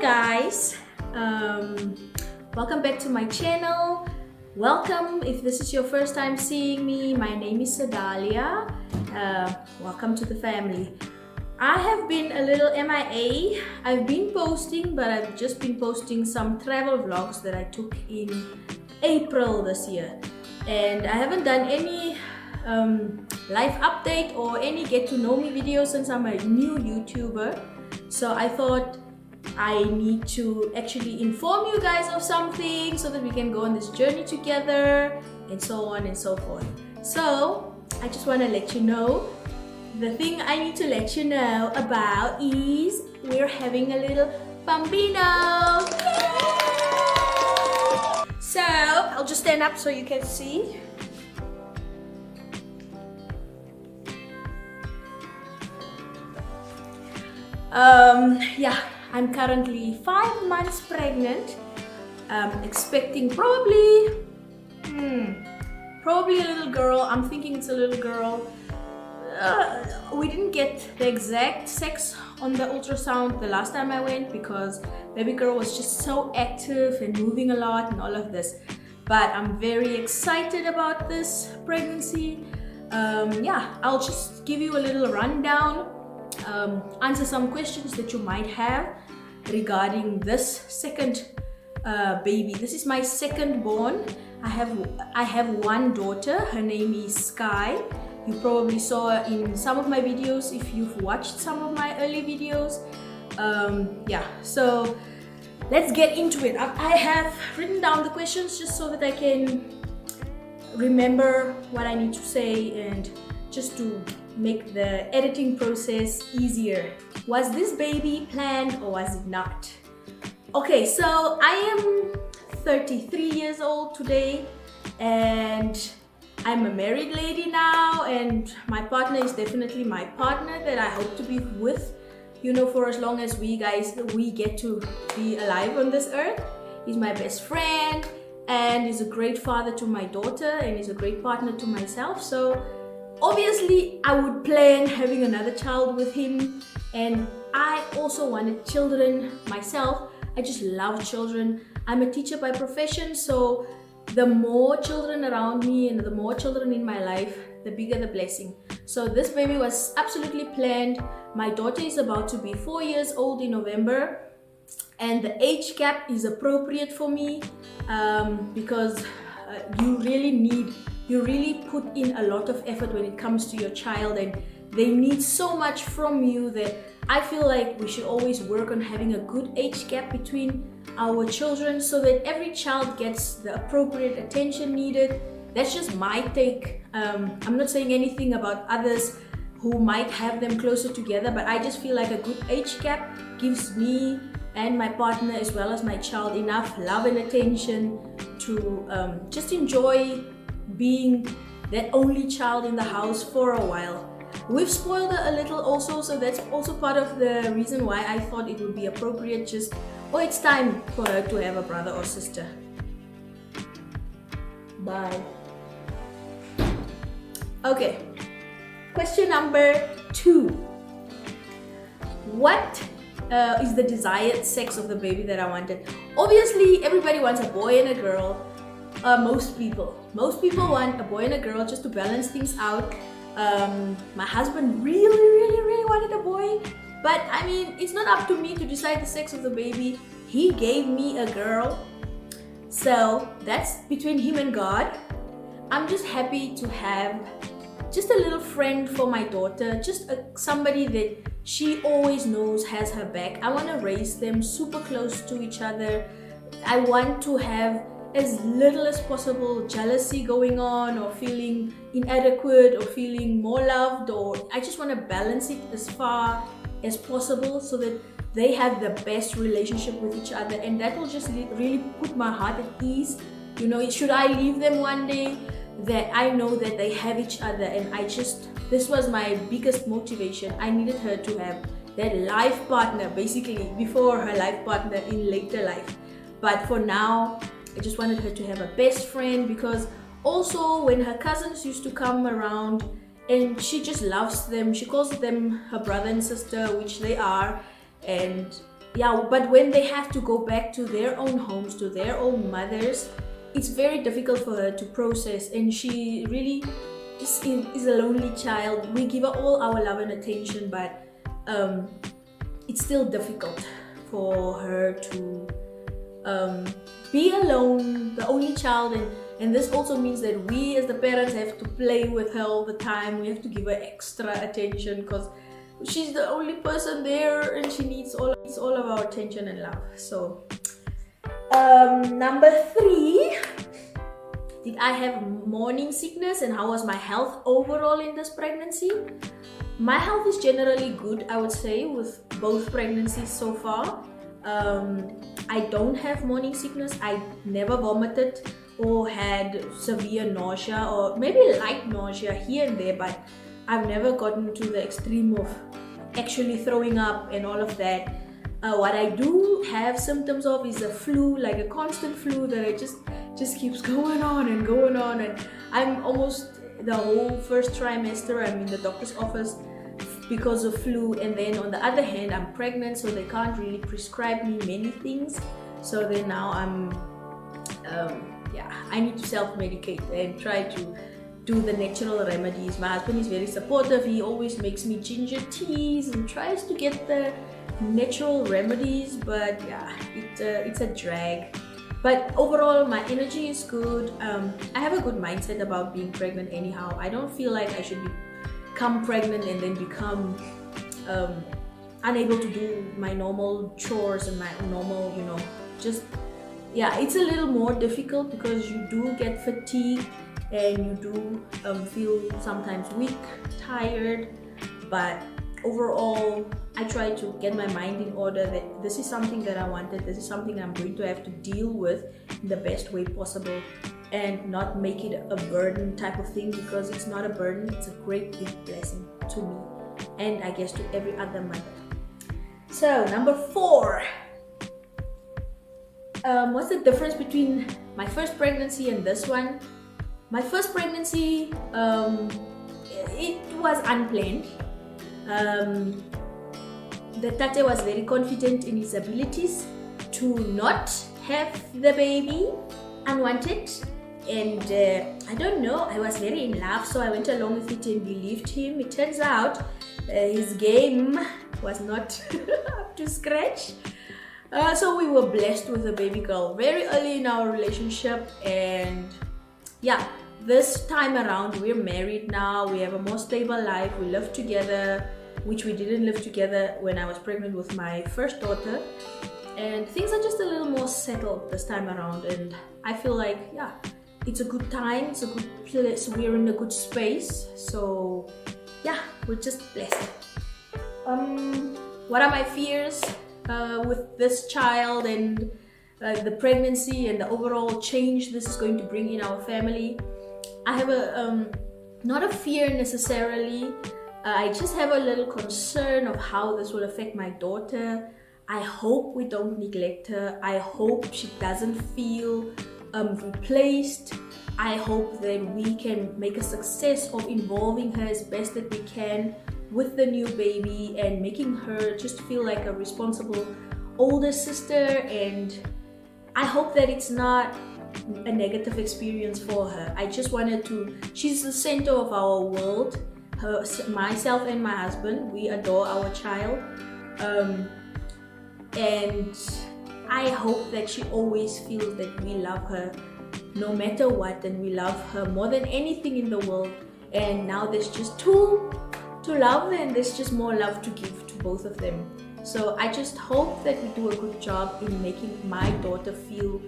guys, welcome back to my channel. Welcome if this is your first time seeing me. My name is Sedalia. Welcome to the family. I have been a little MIA. I've been posting, but I've just been posting some travel vlogs that I took in April this year, and I haven't done any life update or any get to know me videos since I'm a new YouTuber. So I thought I need to actually inform you guys of something so that we can go on this journey together, and so on and so forth. So I just want to let you know, the thing I need to let you know about is we're having a little bambino. So I'll just stand up so you can see. Yeah, I'm currently 5 months pregnant, expecting probably a little girl. I'm thinking it's a little girl. We didn't get the exact sex on the ultrasound the last time I went because baby girl was just so active and moving a lot and all of this. But I'm very excited about this pregnancy. Yeah, I'll just give you a little rundown, answer some questions that you might have regarding this second baby. This is my second born. I have one daughter. Her name is Sky. You probably saw her in some of my videos if you've watched some of my early videos. Yeah, so let's get into it. I have written down the questions just so that I can remember what I need to say and just to make the editing process easier. Was this baby planned or was it not? Okay, so I am 33 years old today, and I'm a married lady now, and my partner is definitely my partner that I hope to be with, you know, for as long as we get to be alive on this earth. He's my best friend, and he's a great father to my daughter, and he's a great partner to myself. So obviously I would plan having another child with him, and I also wanted children myself. I just love children. I'm a teacher by profession, so the more children around me and the more children in my life, the bigger the blessing. So this baby was absolutely planned. My daughter is about to be 4 years old in November, and the age gap is appropriate for me because you really put in a lot of effort when it comes to your child, and they need so much from you that I feel like we should always work on having a good age gap between our children so that every child gets the appropriate attention needed. That's just my take. I'm not saying anything about others who might have them closer together, but I just feel like a good age gap gives me and my partner as well as my child enough love and attention to just enjoy being that only child in the house for a while. We've spoiled her a little also, so that's also part of the reason why I thought it would be appropriate just, it's time for her to have a brother or sister. Bye. Okay, question number 2. What is the desired sex of the baby that I wanted? Obviously, everybody wants a boy and a girl. Most people want a boy and a girl just to balance things out. My husband really wanted a boy, but I mean, it's not up to me to decide the sex of the baby. He gave me a girl, so that's between him and God. I'm just happy to have just a little friend for my daughter, just somebody that she always knows has her back. I want to raise them super close to each other. I want to have as little as possible jealousy going on, or feeling inadequate, or feeling more loved, or I just want to balance it as far as possible so that they have the best relationship with each other, and that will just really put my heart at ease. You know, should I leave them one day, that I know that they have each other, and this was my biggest motivation. I needed her to have that life partner, basically before her life partner in later life. But for now, I just wanted her to have a best friend, because also when her cousins used to come around, and she just loves them, she calls them her brother and sister, which they are, and yeah, but when they have to go back to their own homes, to their own mothers, it's very difficult for her to process, and she really is a lonely child. We give her all our love and attention, but it's still difficult for her to be alone, the only child, and this also means that we as the parents have to play with her all the time. We have to give her extra attention because she's the only person there, and she needs all of our attention and love. So number 3, did I have morning sickness, and how was my health overall in this pregnancy? My health is generally good, I would say, with both pregnancies so far. I don't have morning sickness. I never vomited or had severe nausea, or maybe light nausea here and there, but I've never gotten to the extreme of actually throwing up and all of that. What I do have symptoms of is a flu, like a constant flu that it just keeps going on, and I'm almost the whole first trimester I'm in the doctor's office because of flu, and then on the other hand I'm pregnant, so they can't really prescribe me many things. So then now I need to self-medicate and try to do the natural remedies. My husband is very supportive. He always makes me ginger teas and tries to get the natural remedies, but yeah, it's a drag. But overall my energy is good. I have a good mindset about being pregnant anyhow. I don't feel like I should become pregnant and then become unable to do my normal chores and my normal, it's a little more difficult because you do get fatigued and you do feel sometimes weak, tired, but overall I try to get my mind in order that this is something that I wanted, this is something I'm going to have to deal with in the best way possible, and not make it a burden type of thing, because it's not a burden, it's a great big blessing to me and I guess to every other mother. So number 4, what's the difference between my first pregnancy and this one? My first pregnancy, it was unplanned. The tate was very confident in his abilities to not have the baby unwanted, and I don't know, I was very in love, so I went along with it and believed him. It turns out his game was not up to scratch. So we were blessed with a baby girl very early in our relationship, and yeah, this time around we're married now. We have a more stable life. We live together, which we didn't live together when I was pregnant with my first daughter, and things are just a little more settled this time around, and I feel like, yeah, it's a good time, it's a good place, we're in a good space, so yeah, we're just blessed. What are my fears with this child and the pregnancy and the overall change this is going to bring in our family? I have not a fear necessarily. I just have a little concern of how this will affect my daughter. I hope we don't neglect her. I hope she doesn't feel replaced. I hope that we can make a success of involving her as best that we can with the new baby and making her just feel like a responsible older sister, and I hope that it's not a negative experience for her. I just wanted to, she's the center of our world. Myself and my husband, we adore our child, and I hope that she always feels that we love her no matter what, and we love her more than anything in the world. And now there's just 2 to love, and there's just more love to give to both of them. So I just hope that we do a good job in making my daughter feel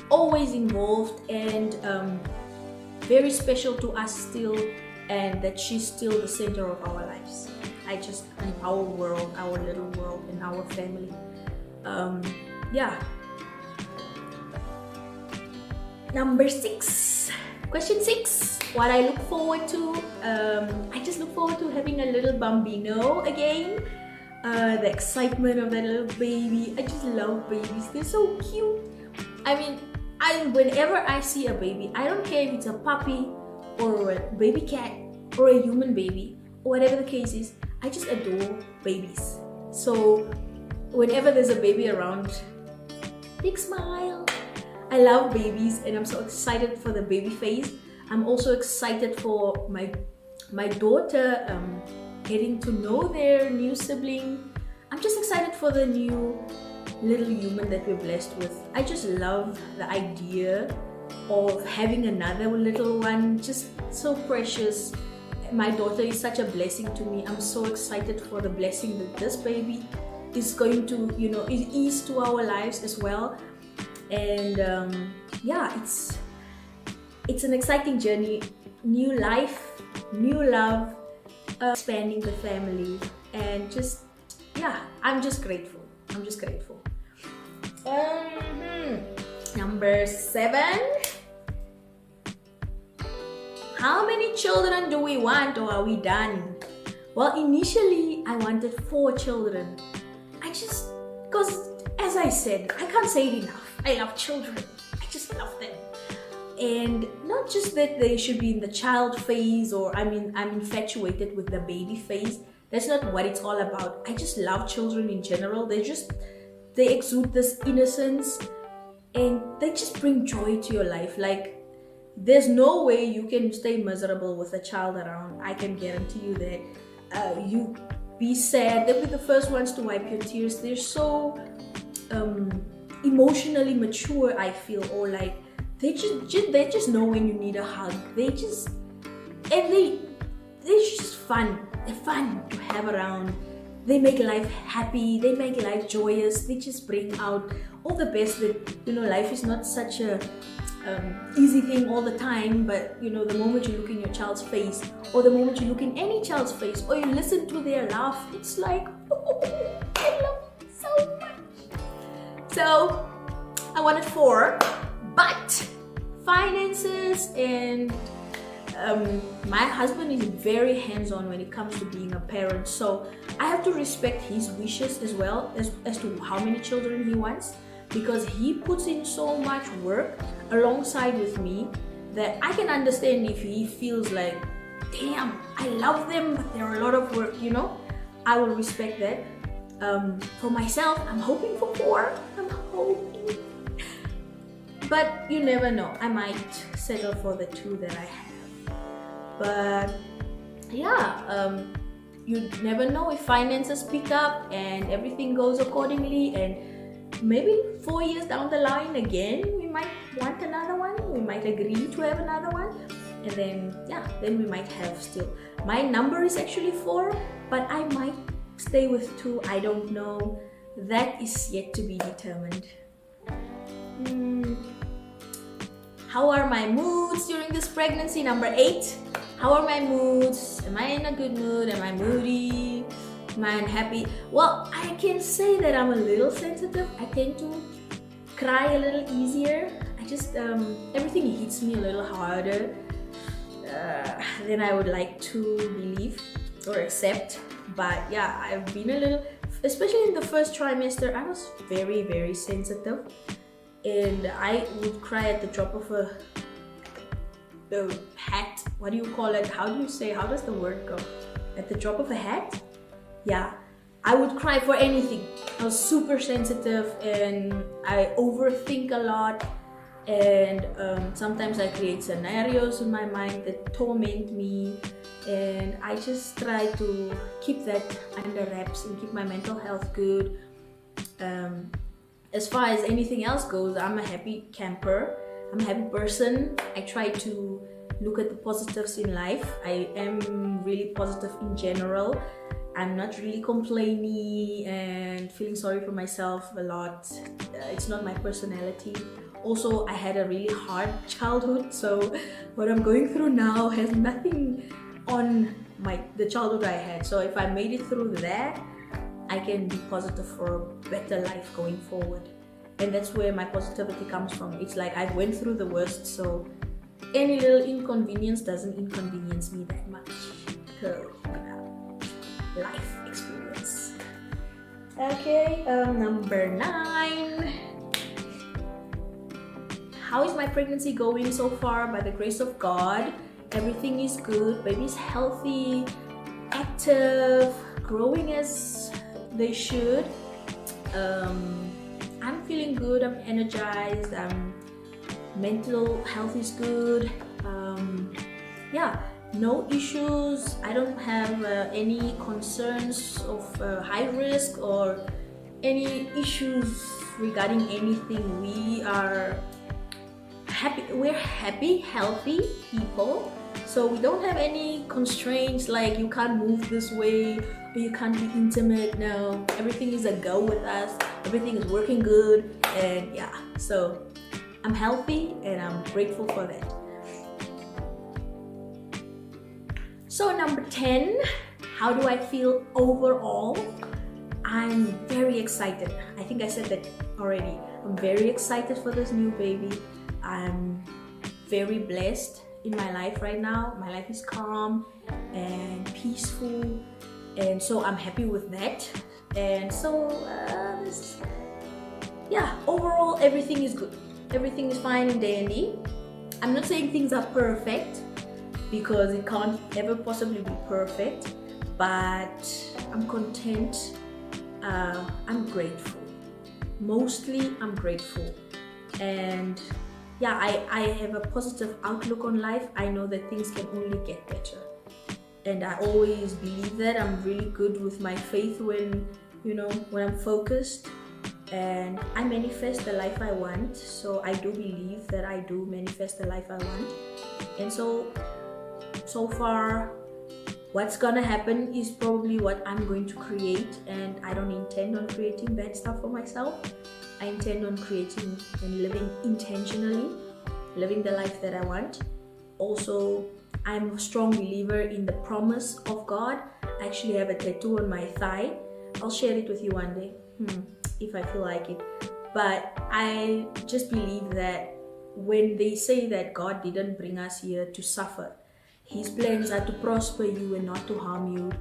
always involved and very special to us still, and that she's still the center of our lives. In our world, our little world, and our family. Number 6, question 6, what I look forward to. I just look forward to having a little bambino again. The excitement of that little baby. I just love babies, they're so cute. I mean, whenever I see a baby, I don't care if it's a puppy or a baby cat or a human baby or whatever the case is, I just adore babies. So whenever there's a baby around, big smile. I love babies and I'm so excited for the baby phase. I'm also excited for my daughter getting to know their new sibling. I'm just excited for the new little human that we're blessed with. I just love the idea of having another little one, just so precious. My daughter is such a blessing to me. I'm so excited for the blessing that this baby is going to, ease to our lives as well. And yeah, it's an exciting journey. New life, new love, expanding the family, and just, yeah, I'm just grateful. Number 7. How many children do we want, or are we done? Well, initially I wanted 4 children. Because as I said, I can't say it enough. I love children. I just love them. And not just that they should be in the child phase, or I'm infatuated with the baby phase. That's not what it's all about. I just love children in general. They exude this innocence and they just bring joy to your life. Like, there's no way you can stay miserable with a child around. I can guarantee you that. You be sad, they'll be the first ones to wipe your tears. They're so emotionally mature, I feel, or like they just know when you need a hug. They're just fun. They're fun to have around. They make life happy. They make life joyous. They just bring out all the best that, life is not such a easy thing all the time, but the moment you look in your child's face, or the moment you look in any child's face, or you listen to their laugh, it's like, oh, I love it so much. So I wanted 4, but finances and my husband is very hands-on when it comes to being a parent, so I have to respect his wishes as well as to how many children he wants, because he puts in so much work alongside with me that I can understand if he feels like, damn, I love them, but they're a lot of work, I will respect that. For myself, I'm hoping for 4. I'm hoping, but you never know. I might settle for the 2 that I have. But yeah, you never know if finances pick up and everything goes accordingly, and maybe 4 years down the line again, we might want another one. We might agree to have another one, and then we might have still. My number is actually 4, but I might stay with 2. I don't know. That is yet to be determined. How are my moods during this pregnancy? Number 8. How are my moods? Am I in a good mood? Am I moody? Am I unhappy? Well, I can say that I'm a little sensitive. I tend to cry a little easier. I just, everything hits me a little harder than I would like to believe or accept. But yeah, I've been a little, especially in the first trimester, I was very, very sensitive. And I would cry at the drop of a hat. What do you call it? How does the word go? At the drop of a hat? Yeah, I would cry for anything. I was super sensitive and I overthink a lot, and sometimes I create scenarios in my mind that torment me, and I just try to keep that under wraps and keep my mental health good. As far as anything else goes, I'm a happy camper. I'm a happy person. I try to look at the positives in life. I am really positive in general. I'm not really complaining and feeling sorry for myself a lot. It's not my personality. Also, I had a really hard childhood, so what I'm going through now has nothing on the childhood I had. So if I made it through that, I can be positive for a better life going forward. And that's where my positivity comes from. It's like I went through the worst, so any little inconvenience doesn't inconvenience me that much. So, life experience. Okay, number 9. How is my pregnancy going so far? By the grace of God, everything is good. Baby's healthy, active, growing as they should. I'm feeling good, I'm energized, mental health is good. Yeah, no issues. I don't have any concerns of high risk or any issues regarding anything. We are happy, we're happy, healthy people. So we don't have any constraints like you can't move this way or you can't be intimate. No, everything is a go with us. Everything is working good, and yeah, so I'm healthy and I'm grateful for that. So number 10, how do I feel overall? I'm very excited. I think I said that already. I'm very excited for this new baby. I'm very blessed in my life right now. My life is calm and peaceful, and so I'm happy with that. And so yeah, overall everything is good. Everything is fine and dandy. I'm not saying things are perfect because it can't ever possibly be perfect, but I'm content. I'm grateful. Mostly I'm grateful, and yeah, I have a positive outlook on life. I know that things can only get better, and I always believe that. I'm really good with my faith when I'm focused, and I manifest the life I want. So I do believe that I do manifest the life I want, and so far what's gonna happen is probably what I'm going to create, and I don't intend on creating bad stuff for myself. I intend on creating and living intentionally, living the life that I want. Also, I'm a strong believer in the promise of God. I actually have a tattoo on my thigh. I'll share it with you one day, if I feel like it. But I just believe that when they say that God didn't bring us here to suffer, His plans are to prosper you and not to harm you.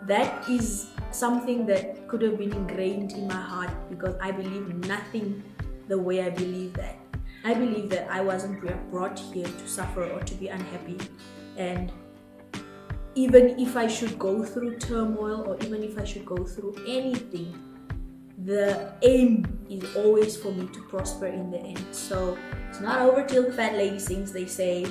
That is something that could have been ingrained in my heart, because I believe nothing the way I believe that. I believe that I wasn't brought here to suffer or to be unhappy. And even if I should go through turmoil or even if I should go through anything, the aim is always for me to prosper in the end. So it's not over till the fat lady sings, they say.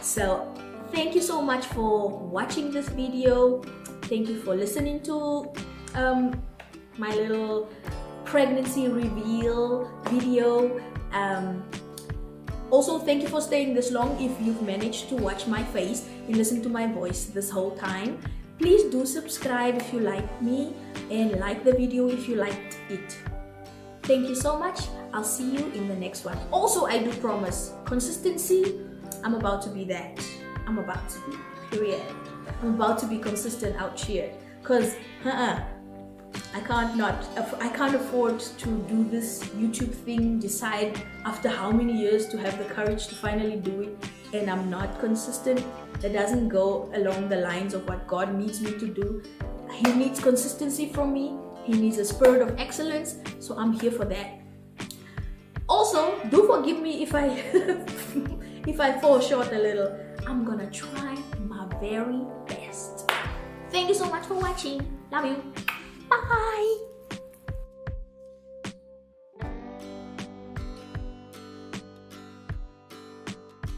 So thank you so much for watching this video. Thank you for listening to my little pregnancy reveal video. Also, thank you for staying this long if you've managed to watch my face and listen to my voice this whole time. Please do subscribe if you like me and like the video if you liked it. Thank you so much. I'll see you in the next one. Also, I do promise consistency. I'm about to be that. I'm about to be, period. I'm about to be consistent out here, because I can't afford to do this YouTube thing, decide after how many years to have the courage to finally do it, and I'm not consistent. That doesn't go along the lines of what God needs me to do. He needs consistency from me. He needs a spirit of excellence, so I'm here for that. Also, do forgive me if I if I fall short a little. I'm gonna try my very best. Thank you so much for watching. Love you. Bye.